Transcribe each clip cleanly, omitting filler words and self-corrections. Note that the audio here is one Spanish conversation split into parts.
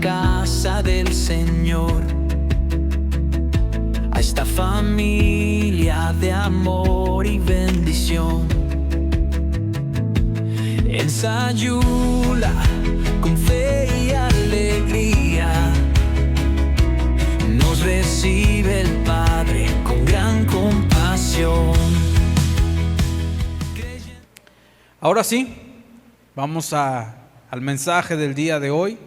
casa del Señor, a esta familia de amor y bendición. En Sayula, con fe y alegría, nos recibe el Padre con gran compasión. Ahora sí, vamos al mensaje del día de hoy.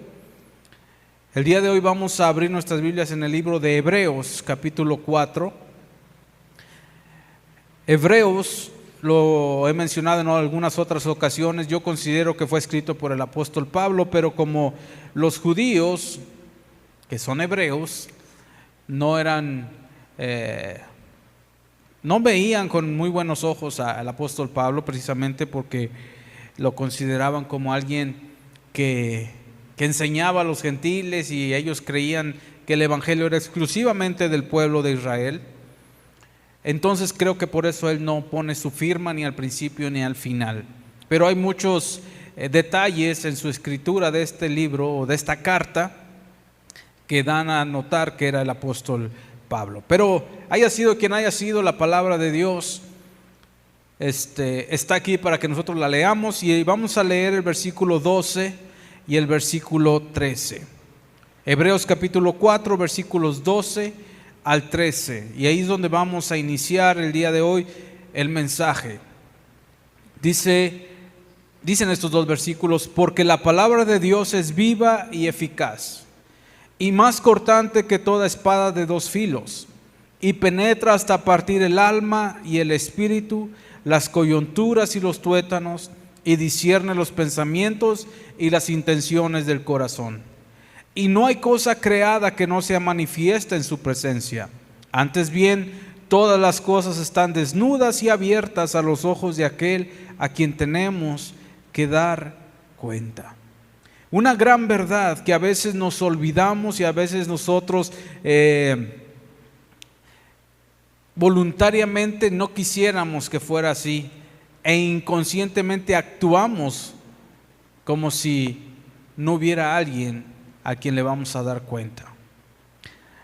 El día de hoy vamos a abrir nuestras Biblias en el libro de Hebreos, capítulo 4. Hebreos, lo he mencionado en algunas otras ocasiones, yo considero que fue escrito por el apóstol Pablo, pero como los judíos, que son hebreos, no veían con muy buenos ojos al apóstol Pablo, precisamente porque lo consideraban como alguien que enseñaba a los gentiles, y ellos creían que el evangelio era exclusivamente del pueblo de Israel. Entonces creo que por eso él no pone su firma ni al principio ni al final. Pero hay muchos detalles en su escritura de este libro o de esta carta que dan a notar que era el apóstol Pablo. Pero haya sido quien haya sido, la palabra de Dios está aquí para que nosotros la leamos, y vamos a leer el versículo 12 y el versículo 13. Hebreos capítulo 4, versículos 12 al 13. Y ahí es donde vamos a iniciar el día de hoy el mensaje. Dicen estos dos versículos: porque la palabra de Dios es viva y eficaz, y más cortante que toda espada de dos filos, y penetra hasta partir el alma y el espíritu, las coyunturas y los tuétanos, y discierne los pensamientos y las intenciones del corazón. Y no hay cosa creada que no sea manifiesta en su presencia. Antes bien, todas las cosas están desnudas y abiertas a los ojos de aquel a quien tenemos que dar cuenta. Una gran verdad que a veces nos olvidamos, y a veces nosotros voluntariamente no quisiéramos que fuera así, e inconscientemente actuamos como si no hubiera alguien a quien le vamos a dar cuenta.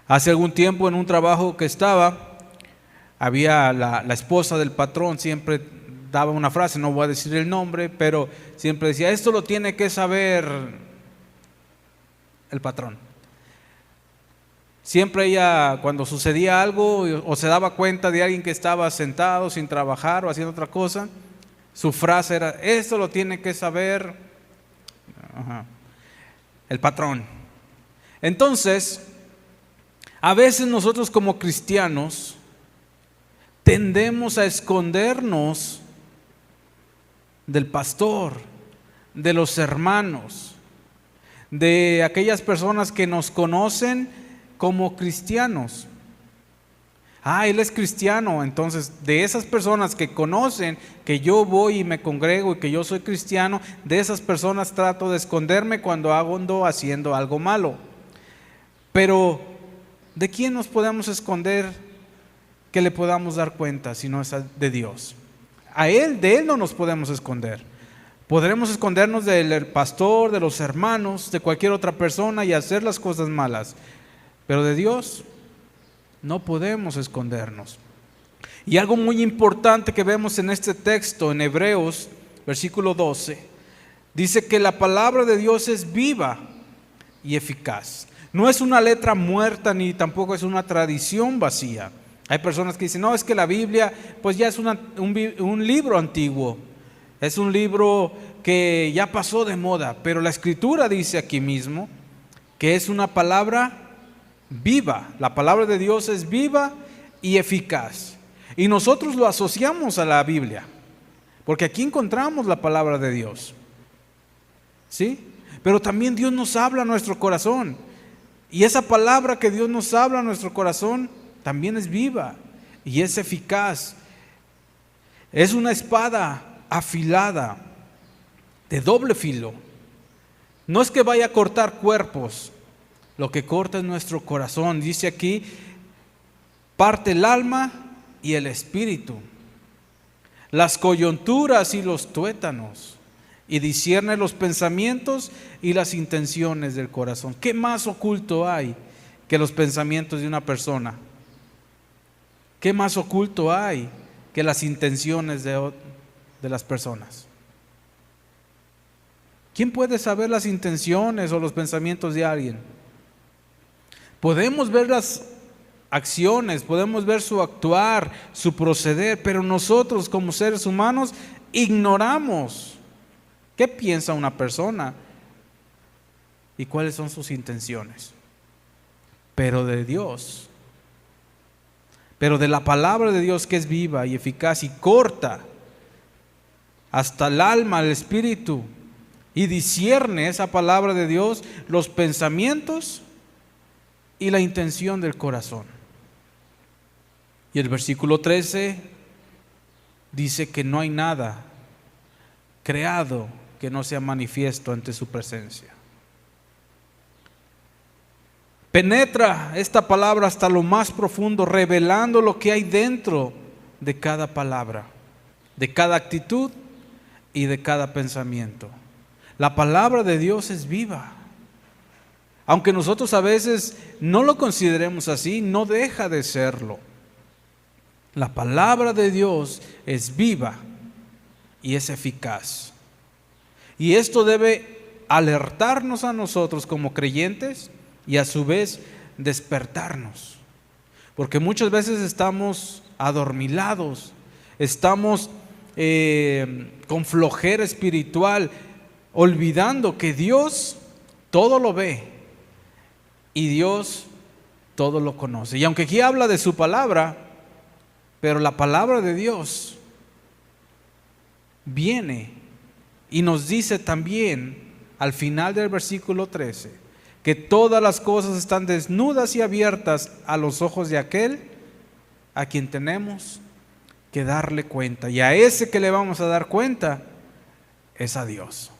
Hace algún tiempo, en un trabajo que estaba, había la esposa del patrón, siempre daba una frase, no voy a decir el nombre, pero siempre decía: esto lo tiene que saber el patrón. Siempre ella, cuando sucedía algo o se daba cuenta de alguien que estaba sentado sin trabajar o haciendo otra cosa, su frase era: esto lo tiene que saber el patrón. Entonces, a veces nosotros como cristianos tendemos a escondernos del pastor, de los hermanos, de aquellas personas que nos conocen como cristianos. Él es cristiano. Entonces, de esas personas que conocen que yo voy y me congrego y que yo soy cristiano, de esas personas trato de esconderme cuando ando haciendo algo malo. Pero ¿de quién nos podemos esconder que le podamos dar cuenta si no es de Dios? De Él no nos podemos esconder. Podremos escondernos del pastor, de los hermanos, de cualquier otra persona y hacer las cosas malas, pero de Dios no podemos escondernos. Y algo muy importante que vemos en este texto, en Hebreos, versículo 12, dice que la palabra de Dios es viva y eficaz. No es una letra muerta, ni tampoco es una tradición vacía. Hay personas que dicen: no, es que la Biblia pues ya es un libro antiguo, es un libro que ya pasó de moda. Pero la Escritura dice aquí mismo que es una palabra viva. La palabra de Dios es viva y eficaz, y nosotros lo asociamos a la Biblia porque aquí encontramos la palabra de Dios, ¿sí? Pero también Dios nos habla a nuestro corazón, y esa palabra que Dios nos habla a nuestro corazón también es viva y es eficaz. Es una espada afilada de doble filo. No es que vaya a cortar cuerpos, lo que corta es nuestro corazón. Dice aquí: parte el alma y el espíritu, las coyunturas y los tuétanos, y discierne los pensamientos y las intenciones del corazón. ¿Qué más oculto hay que los pensamientos de una persona? ¿Qué más oculto hay que las intenciones de las personas? ¿Quién puede saber las intenciones o los pensamientos de alguien? Podemos ver las acciones, podemos ver su actuar, su proceder, pero nosotros como seres humanos ignoramos qué piensa una persona y cuáles son sus intenciones. Pero de Dios, pero de la palabra de Dios, que es viva y eficaz y corta hasta el alma, el espíritu, y discierne, esa palabra de Dios, los pensamientos y la intención del corazón. Y el versículo 13 dice que no hay nada creado que no sea manifiesto ante su presencia. Penetra esta palabra hasta lo más profundo, revelando lo que hay dentro de cada palabra, de cada actitud y de cada pensamiento. La palabra de Dios es viva. Aunque nosotros a veces no lo consideremos así, no deja de serlo. La palabra de Dios es viva y es eficaz. Y esto debe alertarnos a nosotros como creyentes y a su vez despertarnos. Porque muchas veces estamos adormilados, estamos con flojera espiritual, olvidando que Dios todo lo ve y Dios todo lo conoce. Y aunque aquí habla de su palabra, pero la palabra de Dios viene y nos dice también al final del versículo 13 que todas las cosas están desnudas y abiertas a los ojos de aquel a quien tenemos que darle cuenta. Y a ese que le vamos a dar cuenta es a Dios.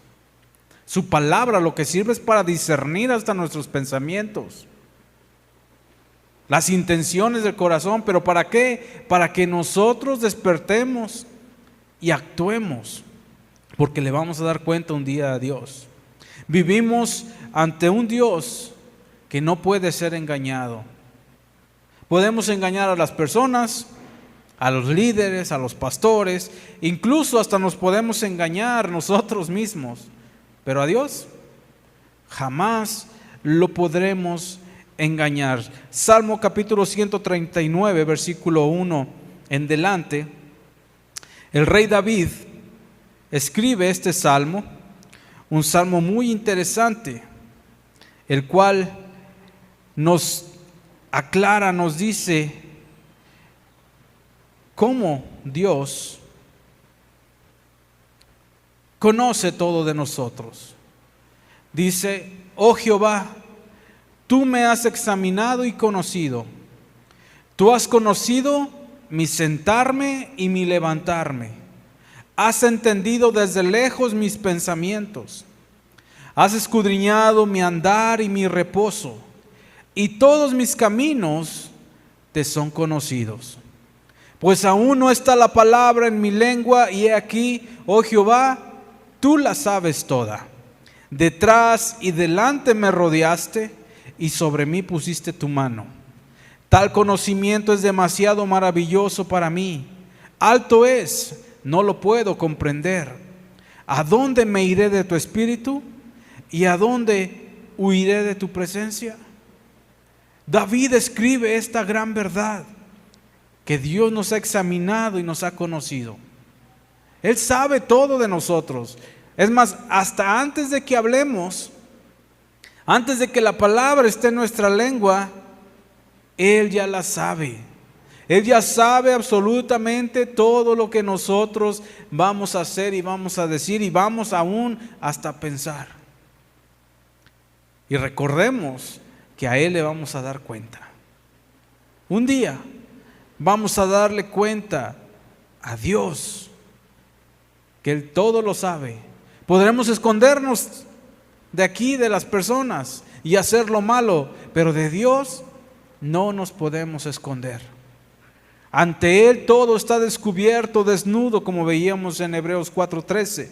Su palabra lo que sirve es para discernir hasta nuestros pensamientos, las intenciones del corazón. ¿Pero para qué? Para que nosotros despertemos y actuemos, porque le vamos a dar cuenta un día a Dios. Vivimos ante un Dios que no puede ser engañado. Podemos engañar a las personas, a los líderes, a los pastores, incluso hasta nos podemos engañar nosotros mismos, pero a Dios jamás lo podremos engañar. Salmo capítulo 139, versículo 1 en delante, el rey David escribe este salmo, un salmo muy interesante, el cual nos aclara, nos dice cómo Dios conoce todo de nosotros. Dice: oh Jehová, tú me has examinado y conocido. Tú has conocido mi sentarme y mi levantarme. Has entendido desde lejos mis pensamientos. Has escudriñado mi andar y mi reposo, y todos mis caminos te son conocidos. Pues aún no está la palabra en mi lengua, y he aquí, oh Jehová, tú la sabes toda. Detrás y delante me rodeaste, y sobre mí pusiste tu mano. Tal conocimiento es demasiado maravilloso para mí. Alto es, no lo puedo comprender. ¿A dónde me iré de tu espíritu? ¿Y a dónde huiré de tu presencia? David escribe esta gran verdad, que Dios nos ha examinado y nos ha conocido. Él sabe todo de nosotros. Es más, hasta antes de que hablemos, antes de que la palabra esté en nuestra lengua, Él ya la sabe. Él ya sabe absolutamente todo lo que nosotros vamos a hacer y vamos a decir y vamos aún hasta pensar. Y recordemos que a Él le vamos a dar cuenta. Un día vamos a darle cuenta a Dios, que Él todo lo sabe. Podremos escondernos de aquí, de las personas, y hacer lo malo, pero de Dios no nos podemos esconder. Ante Él todo está descubierto, desnudo, como veíamos en Hebreos 4:13.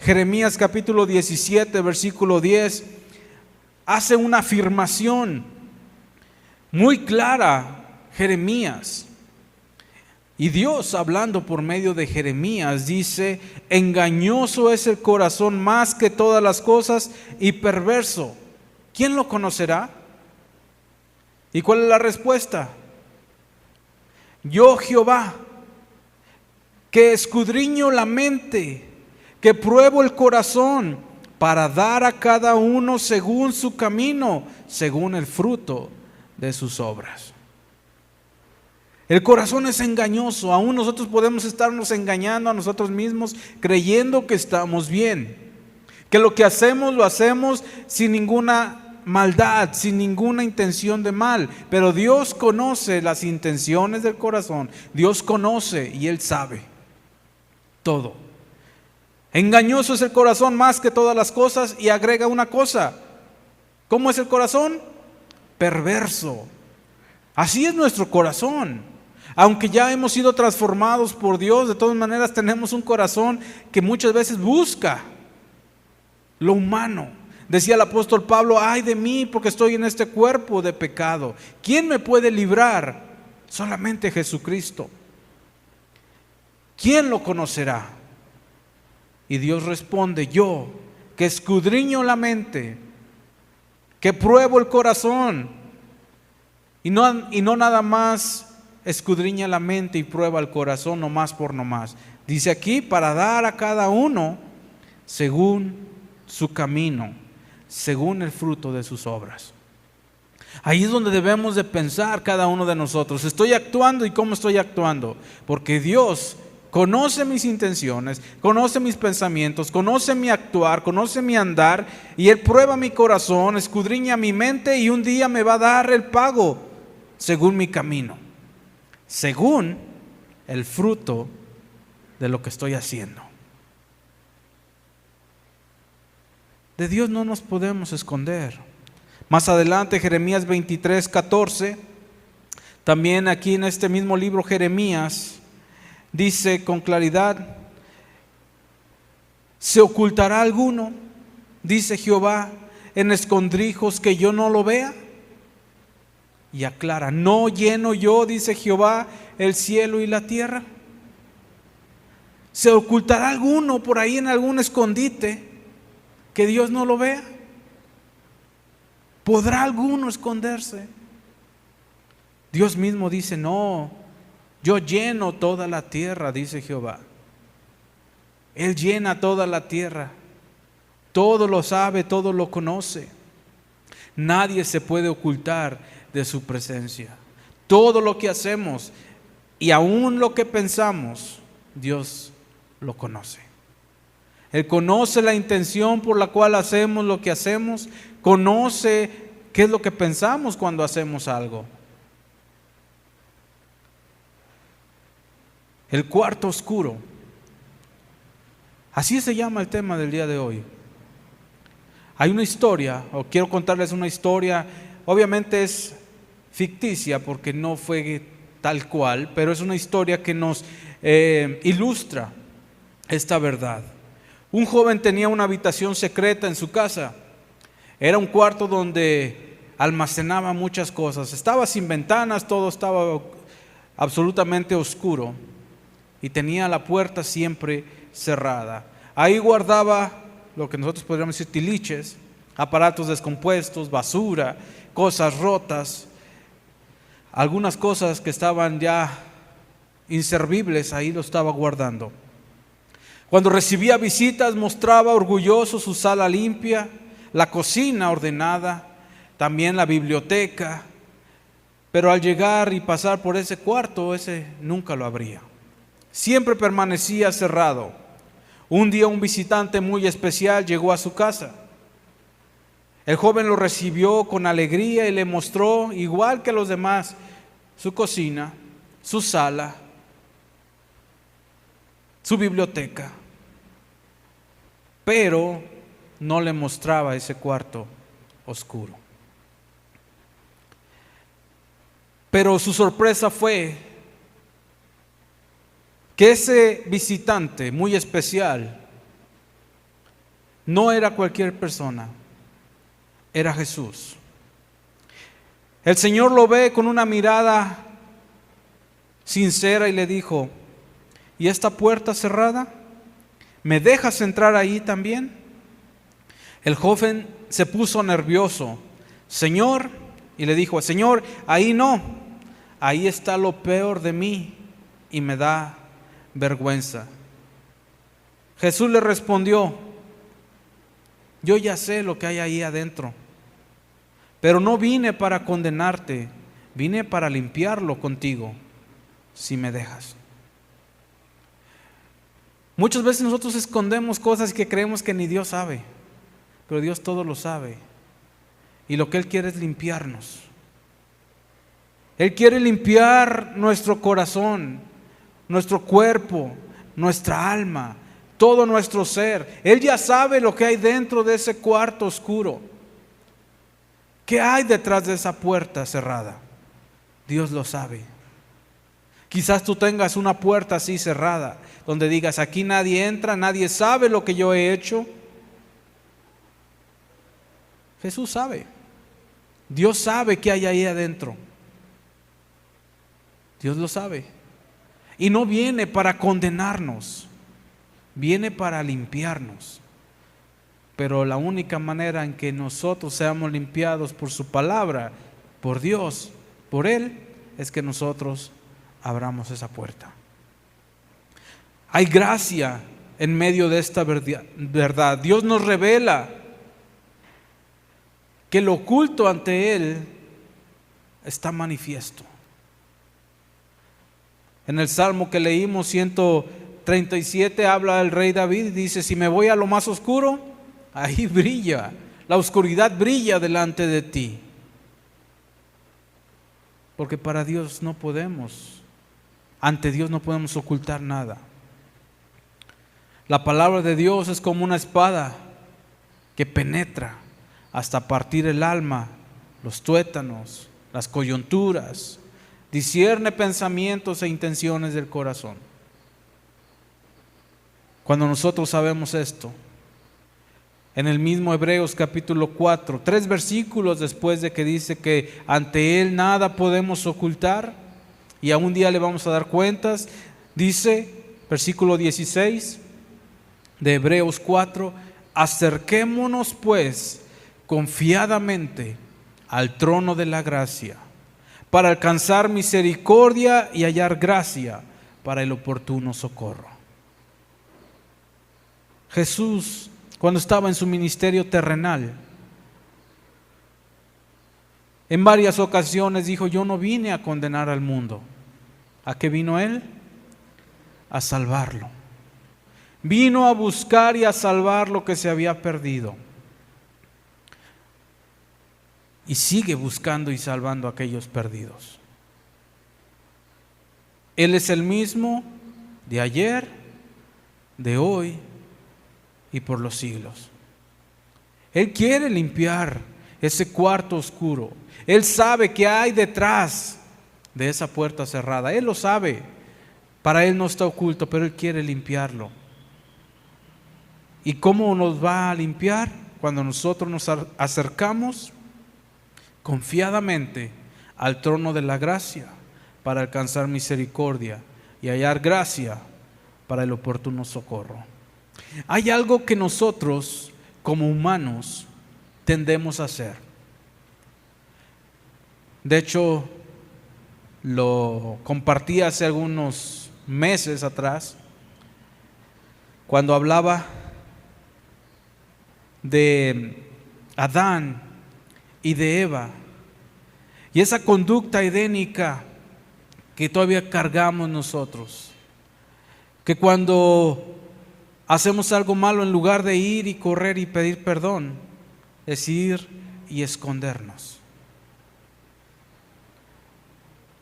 Jeremías capítulo 17, versículo 10, hace una afirmación muy clara, Jeremías. Y Dios, hablando por medio de Jeremías, dice: engañoso es el corazón más que todas las cosas y perverso. ¿Quién lo conocerá? ¿Y cuál es la respuesta? Yo, Jehová, que escudriño la mente, que pruebo el corazón, para dar a cada uno según su camino, según el fruto de sus obras. El corazón es engañoso. Aún nosotros podemos estarnos engañando a nosotros mismos, creyendo que estamos bien, que lo que hacemos lo hacemos sin ninguna maldad, sin ninguna intención de mal. Pero Dios conoce las intenciones del corazón. Dios conoce y Él sabe todo. Engañoso es el corazón más que todas las cosas, y agrega una cosa: ¿cómo es el corazón? Perverso. Así es nuestro corazón. Aunque ya hemos sido transformados por Dios, de todas maneras tenemos un corazón que muchas veces busca lo humano. Decía el apóstol Pablo: ay de mí, porque estoy en este cuerpo de pecado. ¿Quién me puede librar? Solamente Jesucristo. ¿Quién lo conocerá? Y Dios responde: yo, que escudriño la mente, que pruebo el corazón, y no nada más escudriña la mente y prueba el corazón nomás por nomás. Dice aquí: para dar a cada uno según su camino, según el fruto de sus obras. Ahí es donde debemos de pensar cada uno de nosotros: ¿estoy actuando y cómo estoy actuando? Porque Dios conoce mis intenciones, conoce mis pensamientos, conoce mi actuar, conoce mi andar, y Él prueba mi corazón, escudriña mi mente, y un día me va a dar el pago según mi camino, según el fruto de lo que estoy haciendo. De Dios no nos podemos esconder. Más adelante, Jeremías 23, 14, también aquí en este mismo libro Jeremías, dice con claridad: ¿se ocultará alguno, dice Jehová, en escondrijos que yo no lo vea? Y aclara: ¿no lleno yo, dice Jehová, el cielo y la tierra? ¿Se ocultará alguno por ahí en algún escondite que Dios no lo vea? ¿Podrá alguno esconderse? Dios mismo dice: no, yo lleno toda la tierra, dice Jehová. Él llena toda la tierra. Todo lo sabe, todo lo conoce. Nadie se puede ocultar de su presencia. Todo lo que hacemos y aún lo que pensamos, Dios lo conoce. Él conoce la intención por la cual hacemos lo que hacemos, conoce qué es lo que pensamos cuando hacemos algo. El cuarto oscuro. Así se llama el tema del día de hoy. Hay una historia, o quiero contarles una historia, obviamente es ficticia porque no fue tal cual, pero es una historia que nos ilustra esta verdad. Un joven tenía una habitación secreta en su casa. Era un cuarto donde almacenaba muchas cosas. Estaba sin ventanas, todo estaba absolutamente oscuro, y tenía la puerta siempre cerrada. Ahí guardaba lo que nosotros podríamos decir tiliches, aparatos descompuestos, basura, cosas rotas, algunas cosas que estaban ya inservibles, ahí lo estaba guardando. Cuando recibía visitas, mostraba orgulloso su sala limpia, la cocina ordenada, también la biblioteca, pero al llegar y pasar por ese cuarto, ese nunca lo abría. Siempre permanecía cerrado. Un día un visitante muy especial llegó a su casa. El joven lo recibió con alegría y le mostró, igual que a los demás, su cocina, su sala, su biblioteca, pero no le mostraba ese cuarto oscuro. Pero su sorpresa fue que ese visitante muy especial No era cualquier persona, era Jesús. El Señor lo ve con una mirada sincera y le dijo: ¿y esta puerta cerrada? ¿Me dejas entrar ahí también? El joven se puso nervioso. Señor, y le dijo: Señor, ahí no, ahí está lo peor de mí y me da vergüenza. Jesús le respondió: yo ya sé lo que hay ahí adentro, pero no vine para condenarte, vine para limpiarlo contigo, si me dejas. Muchas veces nosotros escondemos cosas que creemos que ni Dios sabe, pero Dios todo lo sabe. Y lo que Él quiere es limpiarnos. Él quiere limpiar nuestro corazón, nuestro cuerpo, nuestra alma, todo nuestro ser. Él ya sabe lo que hay dentro de ese cuarto oscuro. ¿Qué hay detrás de esa puerta cerrada? Dios lo sabe. Quizás tú tengas una puerta así cerrada, donde digas: aquí nadie entra, nadie sabe lo que yo he hecho. Jesús sabe. Dios sabe qué hay ahí adentro. Dios lo sabe. Y no viene para condenarnos, viene para limpiarnos. Pero la única manera en que nosotros seamos limpiados por su palabra, por Dios, por Él, es que nosotros abramos esa puerta. Hay gracia en medio de esta verdad. Dios nos revela que lo oculto ante Él está manifiesto. En el Salmo que leímos, 137, habla el rey David y dice: si me voy a lo más oscuro, ahí brilla, la oscuridad brilla delante de ti. Porque para Dios no podemos, ante Dios no podemos ocultar nada. La palabra de Dios es como una espada que penetra hasta partir el alma, los tuétanos, las coyunturas, discierne pensamientos e intenciones del corazón. Cuando nosotros sabemos esto, en el mismo Hebreos capítulo 4, 3 versículos después de que dice que ante Él nada podemos ocultar y a un día le vamos a dar cuentas, dice, versículo 16 de Hebreos 4: acerquémonos pues confiadamente al trono de la gracia, para alcanzar misericordia y hallar gracia para el oportuno socorro. Jesús, cuando estaba en su ministerio terrenal, en varias ocasiones dijo: yo no vine a condenar al mundo. ¿A qué vino Él? A salvarlo. Vino a buscar y a salvar lo que se había perdido. Y sigue buscando y salvando a aquellos perdidos. Él es el mismo de ayer, de hoy y por los siglos. Él quiere limpiar ese cuarto oscuro. Él sabe qué hay detrás de esa puerta cerrada. Él lo sabe. Para Él no está oculto, pero Él quiere limpiarlo. ¿Y cómo nos va a limpiar? Cuando nosotros nos acercamos confiadamente al trono de la gracia para alcanzar misericordia y hallar gracia para el oportuno socorro. Hay algo que nosotros como humanos tendemos a hacer. De hecho, lo compartí hace algunos meses atrás, cuando hablaba de Adán y de Eva, y esa conducta edénica que todavía cargamos nosotros, que cuando hacemos algo malo, en lugar de ir y correr y pedir perdón, es ir y escondernos.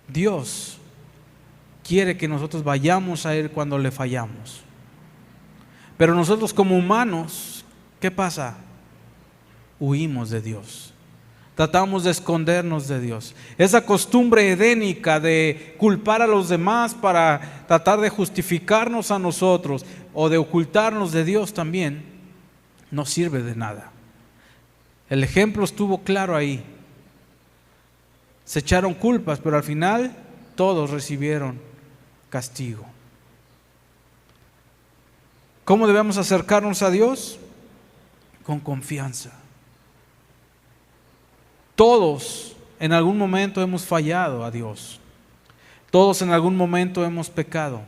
Dios quiere que nosotros vayamos a Él cuando le fallamos, pero nosotros como humanos, ¿qué pasa? Huimos de Dios. Tratamos de escondernos de Dios. Esa costumbre edénica de culpar a los demás para tratar de justificarnos a nosotros o de ocultarnos de Dios también, no sirve de nada. El ejemplo estuvo claro ahí. Se echaron culpas, pero al final todos recibieron castigo. ¿Cómo debemos acercarnos a Dios? Con confianza. Todos en algún momento hemos fallado a Dios. Todos en algún momento hemos pecado.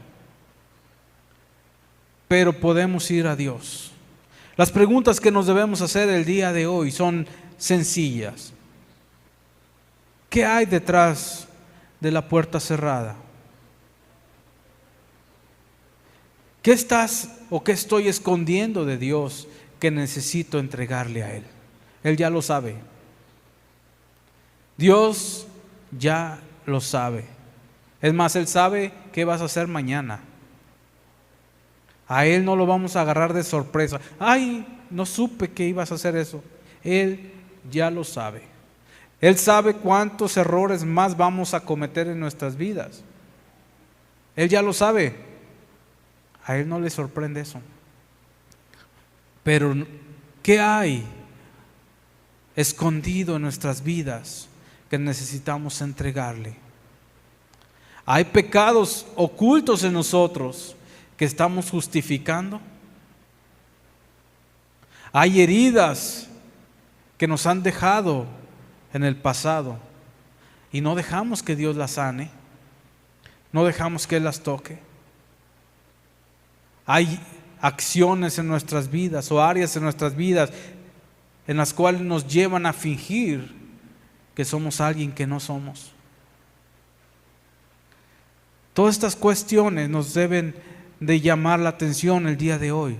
Pero podemos ir a Dios. Las preguntas que nos debemos hacer el día de hoy son sencillas. ¿Qué hay detrás de la puerta cerrada? ¿Qué estás o qué estoy escondiendo de Dios que necesito entregarle a Él? Él ya lo sabe. Dios ya lo sabe. Es más, Él sabe qué vas a hacer mañana. A Él no lo vamos a agarrar de sorpresa. Ay, no supe que ibas a hacer eso. Él ya lo sabe. Él sabe cuántos errores más vamos a cometer en nuestras vidas. Él ya lo sabe. A Él no le sorprende eso. Pero, ¿qué hay escondido en nuestras vidas que necesitamos entregarle? Hay pecados ocultos en nosotros que estamos justificando. Hay heridas que nos han dejado en el pasado y no dejamos que Dios las sane, no dejamos que Él las toque. Hay acciones en nuestras vidas o áreas en nuestras vidas en las cuales nos llevan a fingir que somos alguien que no somos. Todas estas cuestiones nos deben de llamar la atención el día de hoy.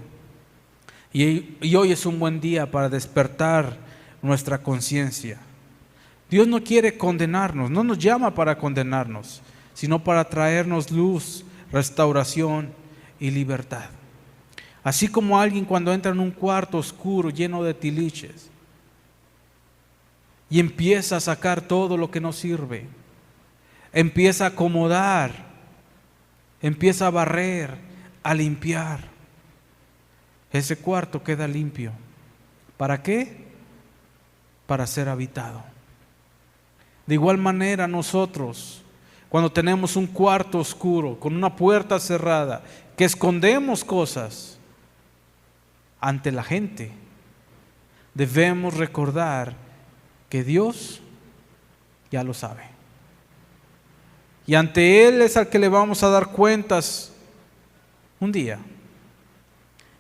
Y hoy es un buen día para despertar nuestra conciencia. Dios no quiere condenarnos, no nos llama para condenarnos, sino para traernos luz, restauración y libertad. Así como alguien cuando entra en un cuarto oscuro lleno de tiliches y empieza a sacar todo lo que no sirve, empieza a acomodar, empieza a barrer, a limpiar, ese cuarto queda limpio. ¿Para qué? Para ser habitado. De igual manera nosotros, cuando tenemos un cuarto oscuro, con una puerta cerrada, que escondemos cosas ante la gente, debemos recordar que Dios ya lo sabe. Y ante Él es al que le vamos a dar cuentas un día.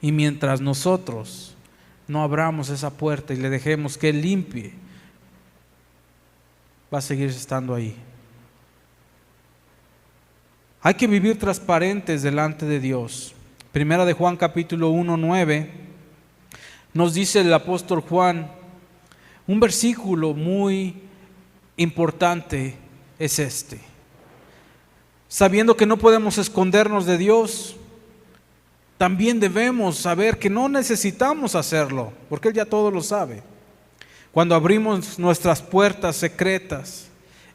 Y mientras nosotros no abramos esa puerta y le dejemos que Él limpie, va a seguir estando ahí. Hay que vivir transparentes delante de Dios. Primera de Juan capítulo 1:9 nos dice el apóstol Juan, un versículo muy importante es este. Sabiendo que no podemos escondernos de Dios, también debemos saber que no necesitamos hacerlo, porque Él ya todo lo sabe. Cuando abrimos nuestras puertas secretas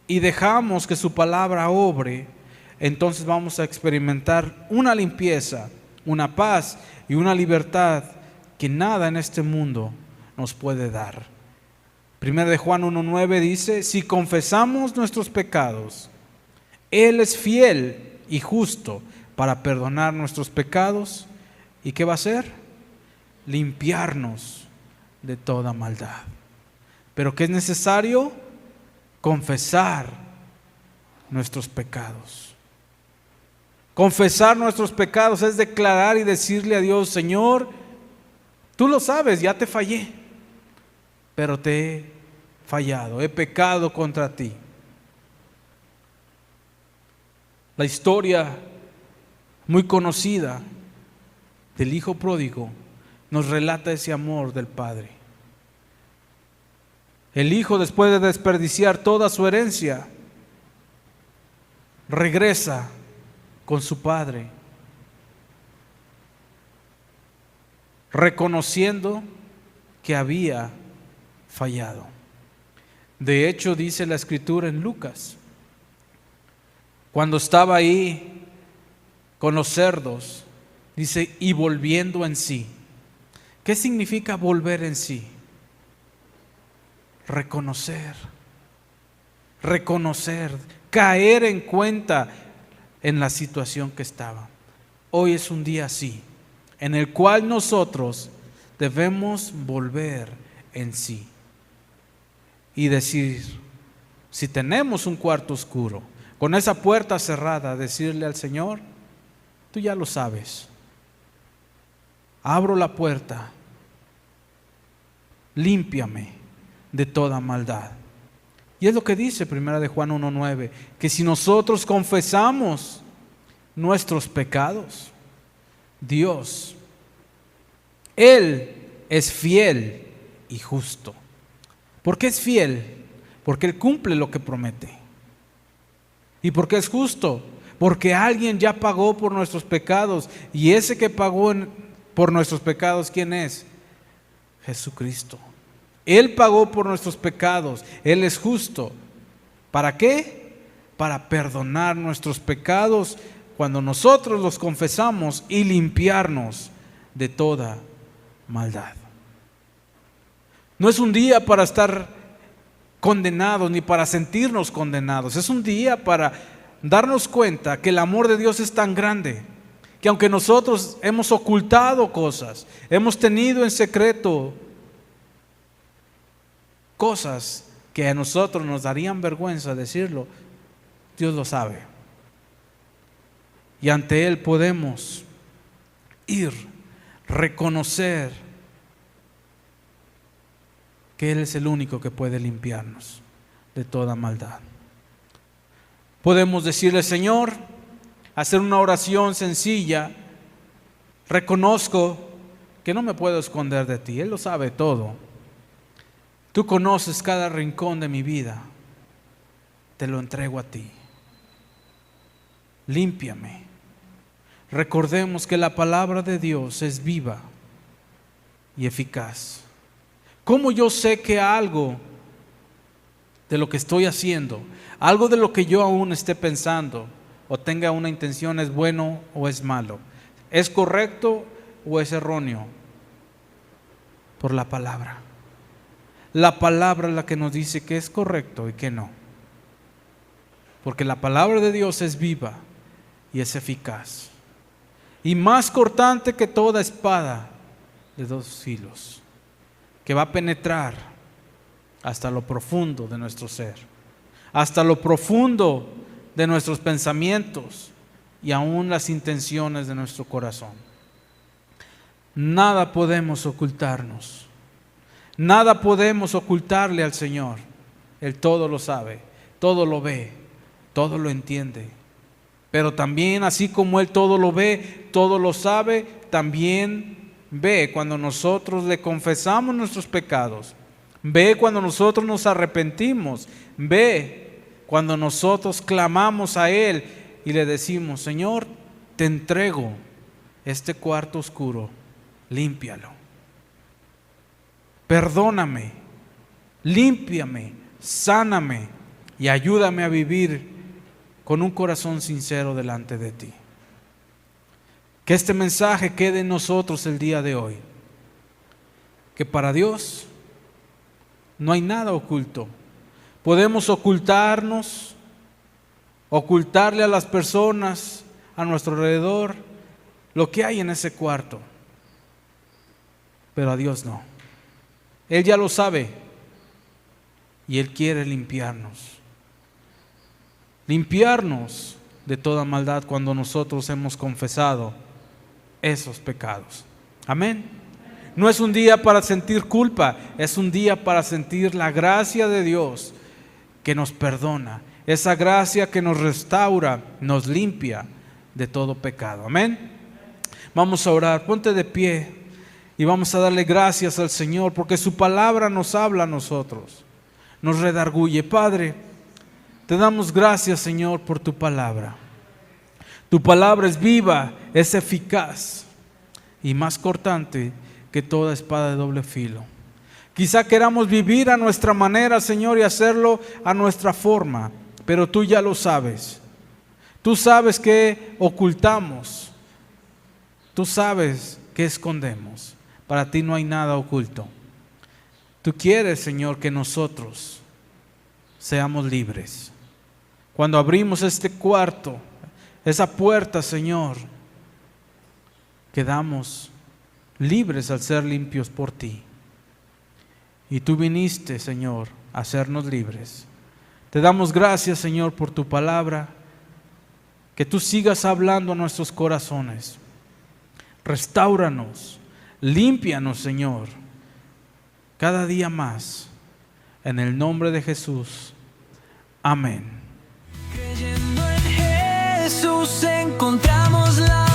y dejamos que su palabra obre, entonces vamos a experimentar una limpieza, una paz y una libertad que nada en este mundo nos puede dar. Primera de Juan 1:9 dice, si confesamos nuestros pecados, Él es fiel y justo para perdonar nuestros pecados. ¿Y qué va a hacer? Limpiarnos de toda maldad. Pero ¿qué es necesario? Confesar nuestros pecados. Confesar nuestros pecados es declarar y decirle a Dios, Señor, tú lo sabes, ya te fallé, pero te he fallado, he pecado contra ti. La historia muy conocida del hijo pródigo nos relata ese amor del padre. El hijo, después de desperdiciar toda su herencia, regresa con su padre, reconociendo que había fallado. De hecho, dice la escritura en Lucas, cuando estaba ahí con los cerdos, dice, y volviendo en sí. ¿Qué significa volver en sí? Reconocer, caer en cuenta en la situación que estaba. Hoy es un día así, en el cual nosotros debemos volver en sí y decir, si tenemos un cuarto oscuro, con esa puerta cerrada, decirle al Señor, tú ya lo sabes, abro la puerta, límpiame de toda maldad. Y es lo que dice 1 de Juan 1:9, que si nosotros confesamos nuestros pecados, Dios, Él es fiel y justo. ¿Por qué es fiel? Porque Él cumple lo que promete. ¿Y por qué es justo? Porque alguien ya pagó por nuestros pecados, y ese que pagó por nuestros pecados, ¿quién es? Jesucristo. Él pagó por nuestros pecados, Él es justo. ¿Para qué? Para perdonar nuestros pecados cuando nosotros los confesamos y limpiarnos de toda maldad. No es un día para estar condenados ni para sentirnos condenados. Es un día para darnos cuenta que el amor de Dios es tan grande, que aunque nosotros hemos ocultado cosas, hemos tenido en secreto cosas que a nosotros nos darían vergüenza decirlo, Dios lo sabe. Y ante Él podemos ir, reconocer que Él es el único que puede limpiarnos de toda maldad. Podemos decirle, Señor, hacer una oración sencilla, reconozco que no me puedo esconder de ti, Él lo sabe todo. Tú conoces cada rincón de mi vida, te lo entrego a ti. Límpiame. Recordemos que la palabra de Dios es viva y eficaz. ¿Cómo yo sé que algo de lo que estoy haciendo, algo de lo que yo aún esté pensando o tenga una intención es bueno o es malo? ¿Es correcto o es erróneo? Por la palabra. La palabra es la que nos dice que es correcto y que no. Porque la palabra de Dios es viva y es eficaz. Y más cortante que toda espada de dos filos, que va a penetrar hasta lo profundo de nuestro ser, hasta lo profundo de nuestros pensamientos y aún las intenciones de nuestro corazón. Nada podemos ocultarnos, nada podemos ocultarle al Señor. Él todo lo sabe, todo lo ve, todo lo entiende. Pero también, así como Él todo lo ve, todo lo sabe, también ve cuando nosotros le confesamos nuestros pecados, ve cuando nosotros nos arrepentimos, ve cuando nosotros clamamos a Él y le decimos, Señor, te entrego este cuarto oscuro, límpialo, perdóname, límpiame, sáname y ayúdame a vivir con un corazón sincero delante de ti. Que este mensaje quede en nosotros el día de hoy, que para Dios no hay nada oculto. Podemos ocultarnos, ocultarle a las personas a nuestro alrededor lo que hay en ese cuarto, pero a Dios no. Él ya lo sabe y Él quiere limpiarnos de toda maldad cuando nosotros hemos confesado esos pecados. Amén. No es un día para sentir culpa, es un día para sentir la gracia de Dios que nos perdona, esa gracia que nos restaura, nos limpia de todo pecado. Amén. Vamos a orar, ponte de pie y vamos a darle gracias al Señor porque su palabra nos habla a nosotros, nos redarguye. Padre, te damos gracias, Señor, por tu palabra. Tu palabra es viva, es eficaz y más cortante que toda espada de doble filo. Quizá queramos vivir a nuestra manera, Señor, y hacerlo a nuestra forma, pero tú ya lo sabes. Tú sabes qué ocultamos, tú sabes qué escondemos, Para ti no hay nada oculto. Tú quieres, Señor, que nosotros seamos libres. Cuando abrimos este cuarto, esa puerta, Señor, quedamos libres al ser limpios por ti. Y tú viniste, Señor, a hacernos libres. Te damos gracias, Señor, por tu palabra. Que tú sigas hablando a nuestros corazones. Restáuranos, límpianos, Señor, cada día más. En el nombre de Jesús. Amén. Creyendo en Jesús encontramos la